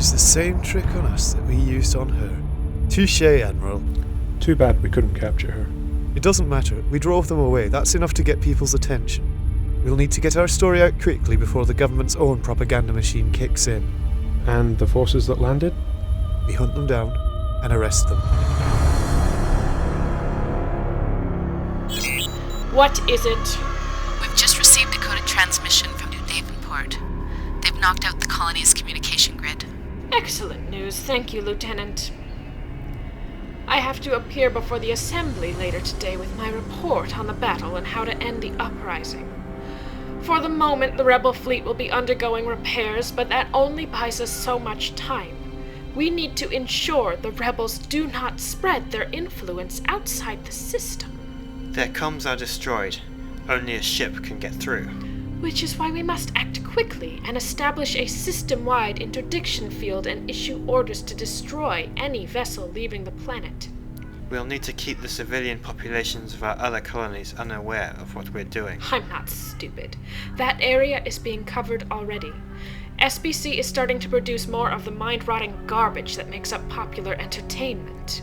use the same trick on us that we used on her. Touché, Admiral. Too bad we couldn't capture her. It doesn't matter. We drove them away. That's enough to get people's attention. We'll need to get our story out quickly before the government's own propaganda machine kicks in. And the forces that landed? We hunt them down and arrest them. What is it? We've just received a coded transmission from New Devonport. They've knocked out the colony's communication grid. Excellent news, thank you, Lieutenant. I have to appear before the Assembly later today with my report on the battle and how to end the uprising. For the moment, the rebel fleet will be undergoing repairs, but that only buys us so much time. We need to ensure the rebels do not spread their influence outside the system. Their comms are destroyed. Only a ship can get through. Which is why we must act quickly and establish a system-wide interdiction field and issue orders to destroy any vessel leaving the planet. We'll need to keep the civilian populations of our other colonies unaware of what we're doing. I'm not stupid. That area is being covered already. SBC is starting to produce more of the mind-rotting garbage that makes up popular entertainment.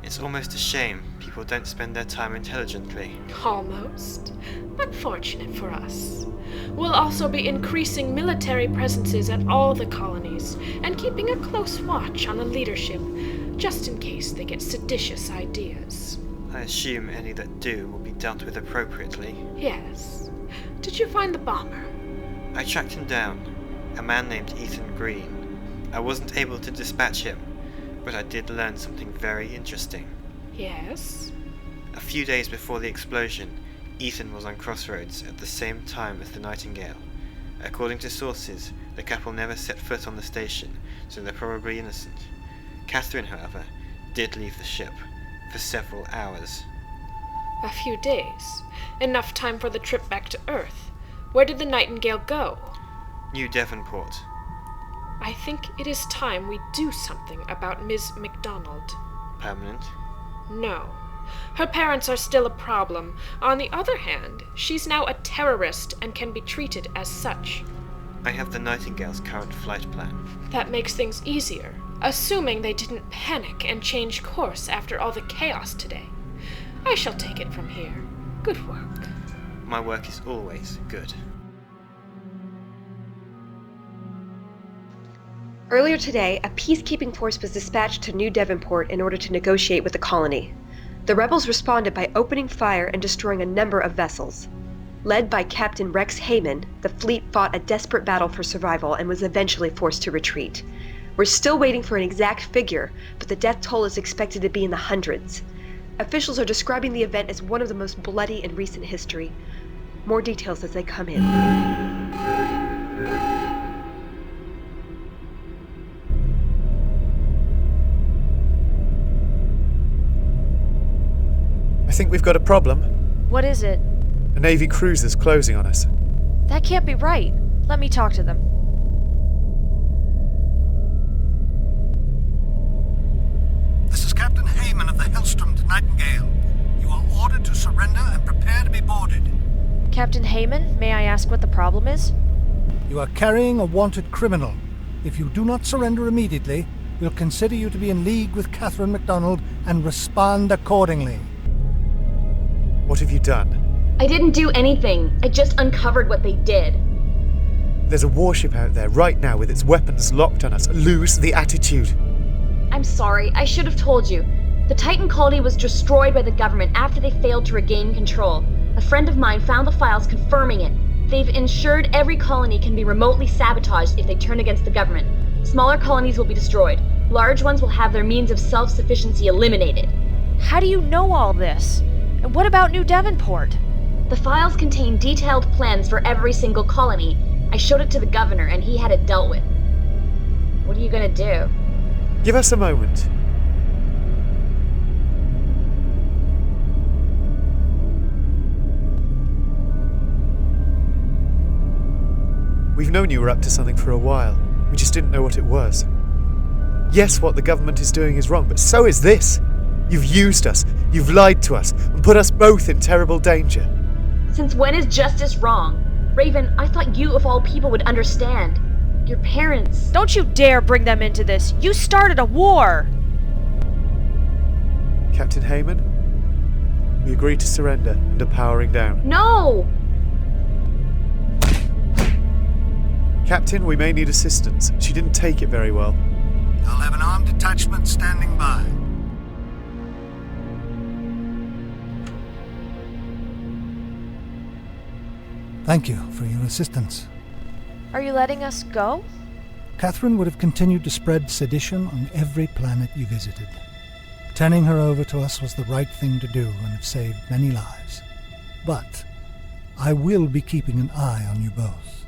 It's almost a shame people don't spend their time intelligently. Almost. But fortunate for us. We'll also be increasing military presences at all the colonies and keeping a close watch on the leadership, just in case they get seditious ideas. I assume any that do will be dealt with appropriately. Yes. Did you find the bomber? I tracked him down, a man named Ethan Green. I wasn't able to dispatch him, but I did learn something very interesting. Yes? A few days before the explosion, Ethan was on Crossroads at the same time as the Nightingale. According to sources, the couple never set foot on the station, so they're probably innocent. Katherine, however, did leave the ship for several hours. A few days. Enough time for the trip back to Earth. Where did the Nightingale go? New Devonport. I think it is time we do something about Ms. McDonald. Permanent? No. Her parents are still a problem. On the other hand, she's now a terrorist and can be treated as such. I have the Nightingale's current flight plan. That makes things easier, assuming they didn't panic and change course after all the chaos today. I shall take it from here. Good work. My work is always good. Earlier today, a peacekeeping force was dispatched to New Devonport in order to negotiate with the colony. The rebels responded by opening fire and destroying a number of vessels. Led by Captain Rex Heyman, the fleet fought a desperate battle for survival and was eventually forced to retreat. We're still waiting for an exact figure, but the death toll is expected to be in the hundreds. Officials are describing the event as one of the most bloody in recent history. More details as they come in. I think we've got a problem. What is it? A Navy cruiser's closing on us. That can't be right. Let me talk to them. This is Captain Heyman of the Hellstrom Nightingale. You are ordered to surrender and prepare to be boarded. Captain Heyman, may I ask what the problem is? You are carrying a wanted criminal. If you do not surrender immediately, we'll consider you to be in league with Katherine McDonald and respond accordingly. What have you done? I didn't do anything. I just uncovered what they did. There's a warship out there right now with its weapons locked on us. Lose the attitude. I'm sorry, I should have told you. The Titan colony was destroyed by the government after they failed to regain control. A friend of mine found the files confirming it. They've ensured every colony can be remotely sabotaged if they turn against the government. Smaller colonies will be destroyed. Large ones will have their means of self-sufficiency eliminated. How do you know all this? And what about New Devonport? The files contain detailed plans for every single colony. I showed it to the governor and he had it dealt with. What are you gonna do? Give us a moment. We've known you were up to something for a while. We just didn't know what it was. Yes, what the government is doing is wrong, but so is this. You've used us, you've lied to us, and put us both in terrible danger. Since when is justice wrong? Ravyn, I thought you of all people would understand. Your parents. Don't you dare bring them into this! You started a war! Captain Heyman, we agree to surrender and are powering down. No! Captain, we may need assistance. She didn't take it very well. I'll have an armed detachment standing by. Thank you for your assistance. Are you letting us go? Katherine would have continued to spread sedition on every planet you visited. Turning her over to us was the right thing to do and have saved many lives. But I will be keeping an eye on you both.